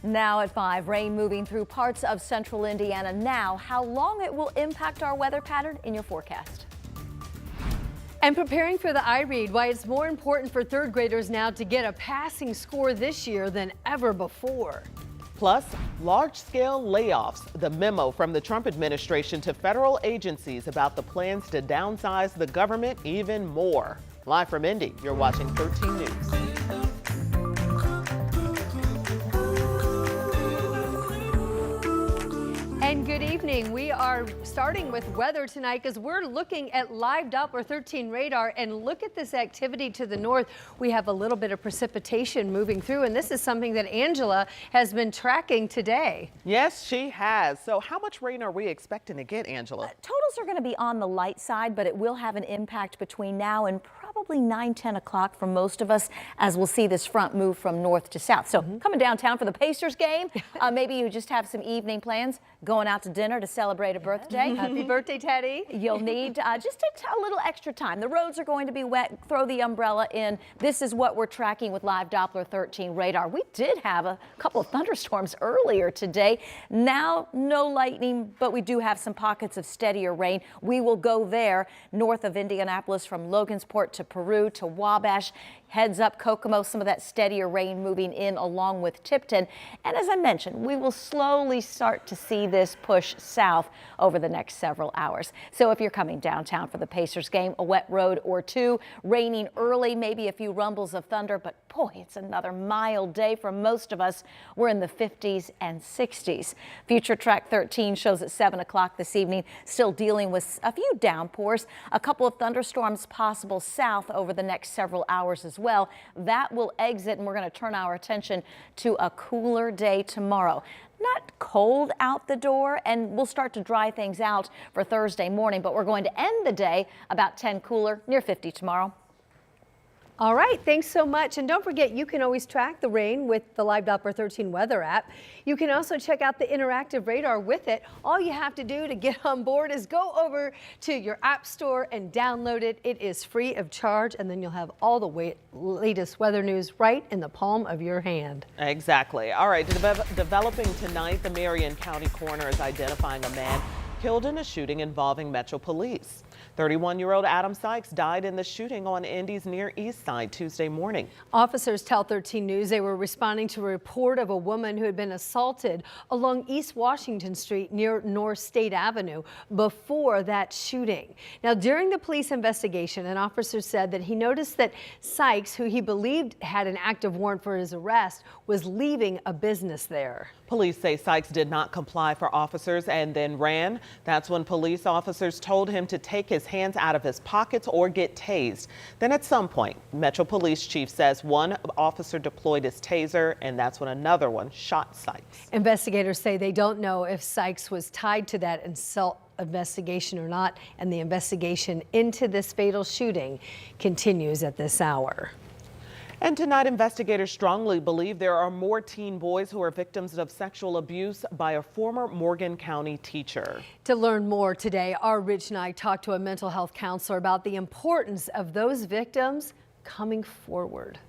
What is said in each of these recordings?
Now at 5, rain moving through parts of central Indiana now. How long it will impact our weather pattern in your forecast. And preparing for the iRead, why it's more important for third graders now to get a passing score this year than ever before. Plus, large-scale layoffs, the memo from the Trump administration to federal agencies about the plans to downsize the government even more. Live from Indy, you're watching 13 News. And good evening. We are starting with weather tonight because we're looking at live Doppler 13 radar, and look at this activity to the north. We have a little bit of precipitation moving through, and this is something that Angela has been tracking today. Yes, she has. So how much rain are we expecting to get, Angela? Totals are going to be on the light side, but it will have an impact between now and probably 9-10 o'clock for most of us, as we'll see this front move from north to south. So coming downtown for the Pacers game, maybe you just have some evening plans, going out to dinner to celebrate a birthday. Happy birthday, Teddy. You'll need just a little extra time. The roads are going to be wet. Throw the umbrella in. This is what we're tracking with live Doppler 13 radar. We did have a couple of thunderstorms earlier today. Now, no lightning, but we do have some pockets of steadier rain. We will go there north of Indianapolis from Logansport to Peru to Wabash. Heads up Kokomo, some of that steadier rain moving in along with Tipton. And as I mentioned, we will slowly start to see this push south over the next several hours. So if you're coming downtown for the Pacers game, a wet road or two, raining early, maybe a few rumbles of thunder, but boy, it's another mild day for most of us. We're in the 50s and 60s. Future Track 13 shows at 7 o'clock this evening, still dealing with a few downpours, a couple of thunderstorms possible south over the next several hours as well. That will exit, and we're going to turn our attention to a cooler day tomorrow. Not cold out the door, and we'll start to dry things out for Thursday morning, but we're going to end the day about 10 cooler, near 50 tomorrow. All right, thanks so much. And don't forget, you can always track the rain with the Live Doppler 13 weather app. You can also check out the interactive radar with it. All you have to do to get on board is go over to your app store and download it. It is free of charge, and then you'll have all the latest weather news right in the palm of your hand. Exactly. All right, developing tonight, the Marion County coroner is identifying a man killed in a shooting involving Metro Police. 31-year-old Adam Sykes died in the shooting on Indy's Near East Side Tuesday morning. Officers tell 13 News they were responding to a report of a woman who had been assaulted along East Washington Street near North State Avenue before that shooting. Now, during the police investigation, an officer said that he noticed that Sykes, who he believed had an active warrant for his arrest, was leaving a business there. Police say Sykes did not comply for officers and then ran. That's when police officers told him to take his hands out of his pockets or get tased. Then at some point, Metro Police Chief says one officer deployed his taser, and that's when another one shot Sykes. Investigators say they don't know if Sykes was tied to that investigation or not, and the investigation into this fatal shooting continues at this hour. And tonight, investigators strongly believe there are more teen boys who are victims of sexual abuse by a former Morgan County teacher. To learn more today, our Rich and I talked to a mental health counselor about the importance of those victims coming forward.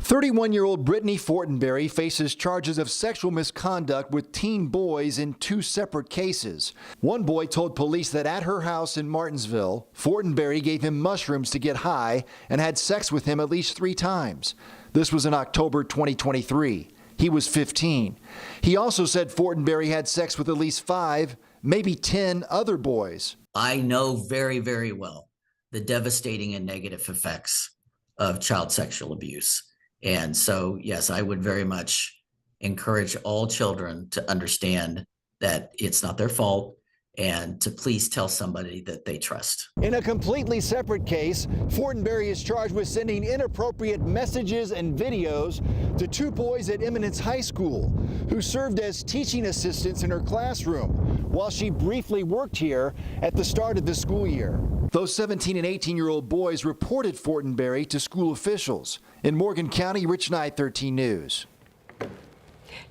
31-year-old Brittany Fortenberry faces charges of sexual misconduct with teen boys in 2 separate cases. One boy told police that at her house in Martinsville, Fortenberry gave him mushrooms to get high and had sex with him at least 3 times. This was in October 2023. He was 15. He also said Fortenberry had sex with at least 5, maybe 10 other boys. I know very, very well the devastating and negative effects of child sexual abuse. And so, yes, I would very much encourage all children to understand that it's not their fault and to please tell somebody that they trust. In a completely separate case, Fortenberry is charged with sending inappropriate messages and videos to 2 boys at Eminence High School who served as teaching assistants in her classroom while she briefly worked here at the start of the school year. Those 17 and 18-year-old boys reported Fortenberry to school officials. In Morgan County, Rich Knight, 13 News.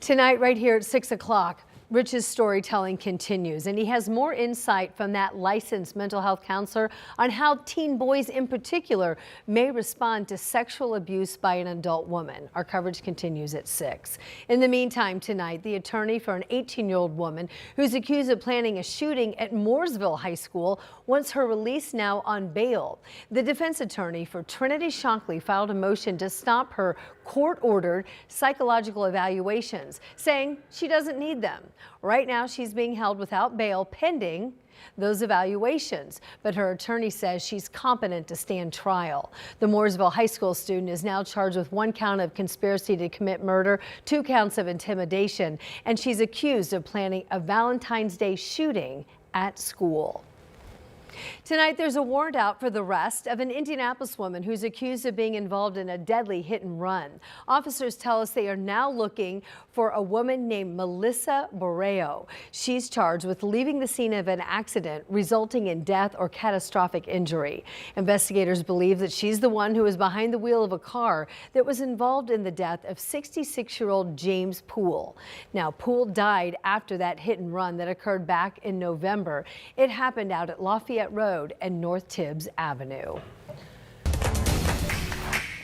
Tonight, right here at 6 o'clock, Rich's storytelling continues, and he has more insight from that licensed mental health counselor on how teen boys in particular may respond to sexual abuse by an adult woman. Our coverage continues at 6. In the meantime, tonight, the attorney for an 18-year-old woman who's accused of planning a shooting at Mooresville High School wants her release now on bail. The defense attorney for Trinity Shockley filed a motion to stop her court-ordered psychological evaluations, saying she doesn't need them. Right now, she's being held without bail pending those evaluations, but her attorney says she's competent to stand trial. The Mooresville High School student is now charged with 1 count of conspiracy to commit murder, 2 counts of intimidation, and she's accused of planning a Valentine's Day shooting at school. Tonight, there's a warrant out for the arrest of an Indianapolis woman who's accused of being involved in a deadly hit and run. Officers tell us they are now looking for a woman named Melissa Borreo. She's charged with leaving the scene of an accident resulting in death or catastrophic injury. Investigators believe that she's the one who was behind the wheel of a car that was involved in the death of 66-year-old James Poole. Now, Poole died after that hit and run that occurred back in November. It happened out at Lafayette Road and North Tibbs Avenue.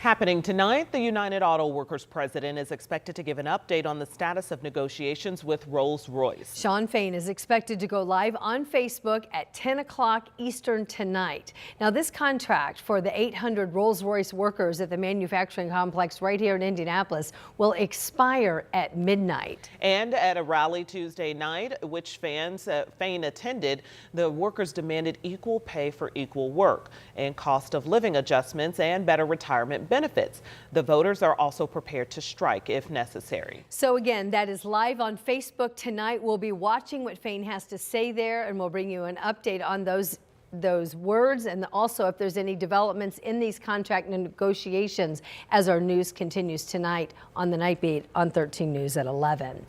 Happening tonight, the United Auto Workers president is expected to give an update on the status of negotiations with Rolls-Royce. Shawn Fain is expected to go live on Facebook at 10 o'clock Eastern tonight. Now, this contract for the 800 Rolls-Royce workers at the manufacturing complex right here in Indianapolis will expire at midnight. And at a rally Tuesday night, which Fain attended, the workers demanded equal pay for equal work and cost of living adjustments and better retirement benefits. The voters are also prepared to strike if necessary. So again, that is live on Facebook tonight. We'll be watching what Fain has to say there, and we'll bring you an update on those words, and also if there's any developments in these contract negotiations as our news continues tonight on the Night Beat on 13 News at 11.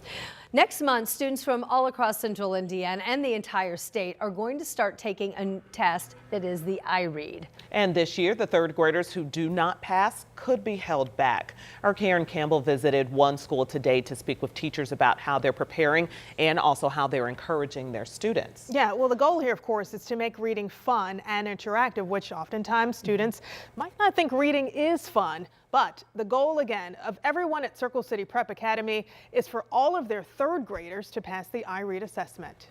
Next month, students from all across central Indiana and the entire state are going to start taking a test that is the iRead. And this year, the third graders who do not pass could be held back. Our Karen Campbell visited one school today to speak with teachers about how they're preparing and also how they're encouraging their students. Yeah, well, the goal here, of course, is to make reading fun and interactive, which oftentimes students might not think reading is fun. But the goal, again, of everyone at Circle City Prep Academy is for all of their third graders to pass the iRead assessment.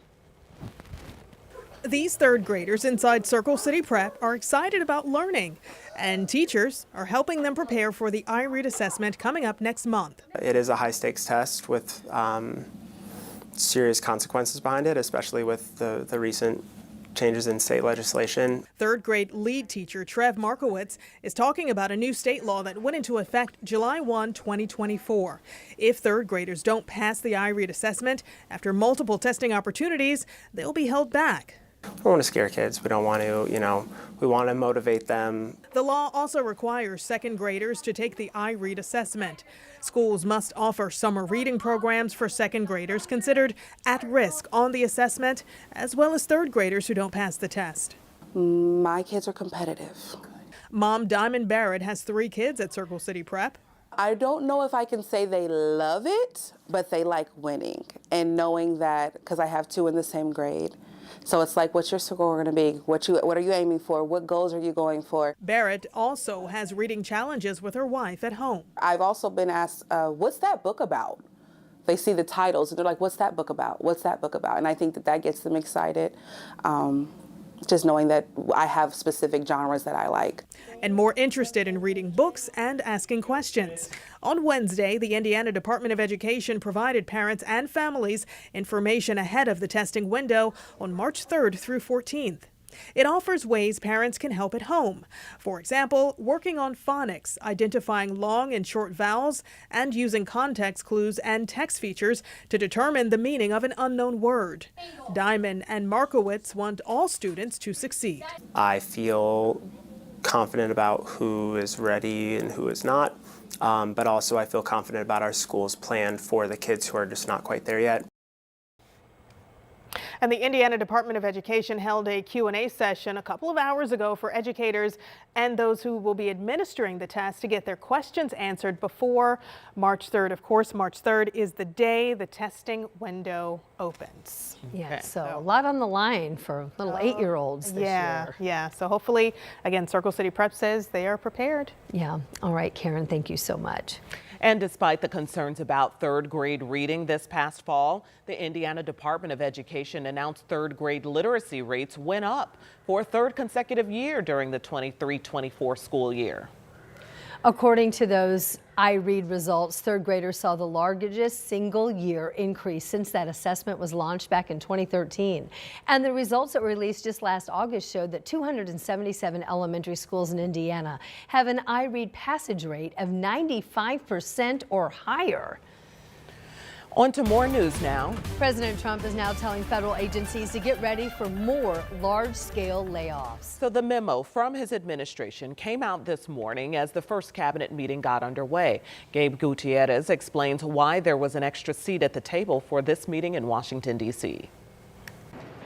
These third graders inside Circle City Prep are excited about learning, and teachers are helping them prepare for the iRead assessment coming up next month. It is a high-stakes test with serious consequences behind it, especially with the recent changes in state legislation. Third grade lead teacher Trev Markowitz is talking about a new state law that went into effect July 1, 2024. If third graders don't pass the iRead assessment after multiple testing opportunities, they'll be held back. We don't want to scare kids. We don't want to, we want to motivate them. The law also requires second graders to take the iRead assessment. Schools must offer summer reading programs for second graders considered at risk on the assessment, as well as third graders who don't pass the test. My kids are competitive. Mom Diamond Barrett has 3 kids at Circle City Prep. I don't know if I can say they love it, but they like winning and knowing that, because I have 2 in the same grade. So it's like, what's your score going to be? What are you aiming for? What goals are you going for? Barrett also has reading challenges with her wife at home. I've also been asked, what's that book about? They see the titles and they're like, what's that book about? What's that book about? And I think that gets them excited. Just knowing that I have specific genres that I like. And more interested in reading books and asking questions. On Wednesday, the Indiana Department of Education provided parents and families information ahead of the testing window on March 3rd through 14th. It offers ways parents can help at home. For example, working on phonics, identifying long and short vowels, and using context clues and text features to determine the meaning of an unknown word. Diamond and Markowitz want all students to succeed. I feel confident about who is ready and who is not, but also I feel confident about our school's plan for the kids who are just not quite there yet. And the Indiana Department of Education held a Q&A session a couple of hours ago for educators and those who will be administering the test to get their questions answered before March 3rd. Of course, March 3rd is the day the testing window opens. Yeah, so a lot on the line for little 8-year-olds this year. Yeah. So hopefully, again, Circle City Prep says they are prepared. Yeah. All right, Karen, thank you so much. And despite the concerns about third grade reading this past fall, the Indiana Department of Education announced third grade literacy rates went up for a third consecutive year during the 23-24 school year. According to those iRead results, third graders saw the largest single year increase since that assessment was launched back in 2013. And the results that were released just last August showed that 277 elementary schools in Indiana have an iRead passage rate of 95% or higher. On to more news now. President Trump is now telling federal agencies to get ready for more large-scale layoffs. So the memo from his administration came out this morning as the first cabinet meeting got underway. Gabe Gutierrez explains why there was an extra seat at the table for this meeting in Washington, D.C.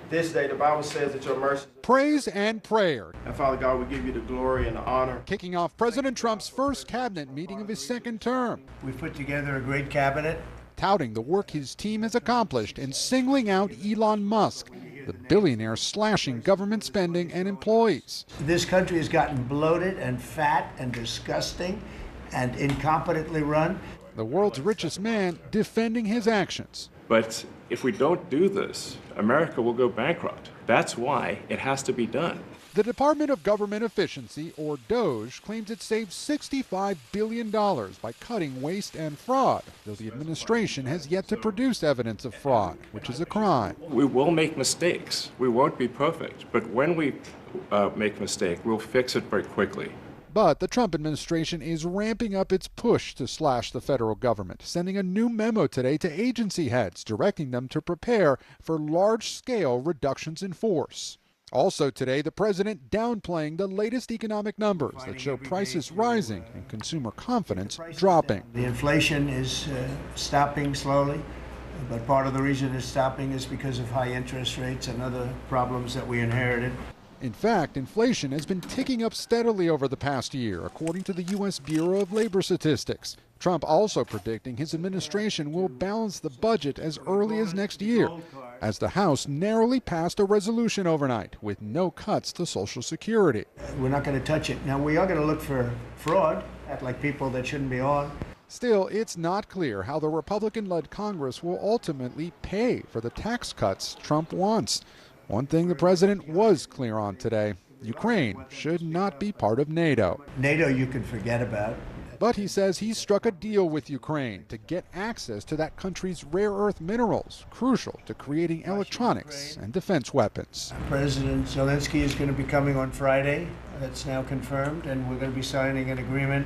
This day, the Bible says that your mercy. Praise and prayer. And Father God, we give you the glory and the honor. Kicking off President Trump's first cabinet meeting of his second term. We've put together a great cabinet. Touting the work his team has accomplished and singling out Elon Musk, the billionaire slashing government spending and employees. This country has gotten bloated and fat and disgusting and incompetently run. The world's richest man defending his actions. But if we don't do this, America will go bankrupt. That's why it has to be done. The Department of Government Efficiency, or DOGE, claims it saved $65 billion by cutting waste and fraud, though the administration has yet to produce evidence of fraud, which is a crime. We will make mistakes. We won't be perfect. But when we make a mistake, we'll fix it very quickly. But the Trump administration is ramping up its push to slash the federal government, sending a new memo today to agency heads, directing them to prepare for large-scale reductions in force. Also today, the president downplaying the latest economic numbers that show prices rising and consumer confidence dropping. The inflation is stopping slowly, but part of the reason it's stopping is because of high interest rates and other problems that we inherited. In fact, inflation has been ticking up steadily over the past year, according to the U.S. Bureau of Labor Statistics. Trump also predicting his administration will balance the budget as early as next year, as the House narrowly passed a resolution overnight with no cuts to Social Security. We're not going to touch it. Now, we are going to look for fraud, act like people that shouldn't be on. Still, it's not clear how the Republican-led Congress will ultimately pay for the tax cuts Trump wants. One thing the president was clear on today: Ukraine should not be part of NATO. NATO you can forget about. But he says he struck a deal with Ukraine to get access to that country's rare earth minerals, crucial to creating electronics and defense weapons. President Zelensky is going to be coming on Friday. That's now confirmed, and we're going to be signing an agreement,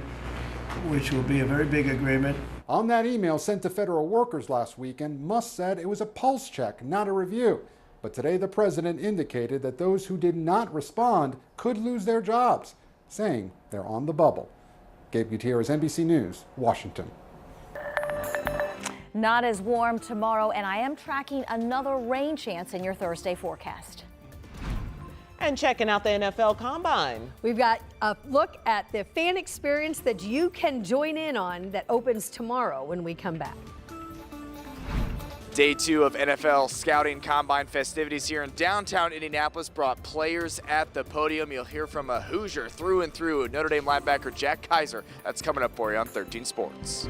which will be a very big agreement. On that email sent to federal workers last weekend, Musk said it was a pulse check, not a review. But today the president indicated that those who did not respond could lose their jobs, saying they're on the bubble. Gabe Gutierrez, NBC News, Washington. Not as warm tomorrow, and I am tracking another rain chance in your Thursday forecast. And checking out the NFL Combine. We've got a look at the fan experience that you can join in on that opens tomorrow when we come back. Day 2 of NFL Scouting Combine festivities here in downtown Indianapolis brought players at the podium. You'll hear from a Hoosier through and through, Notre Dame linebacker Jack Kaiser. That's coming up for you on 13 Sports.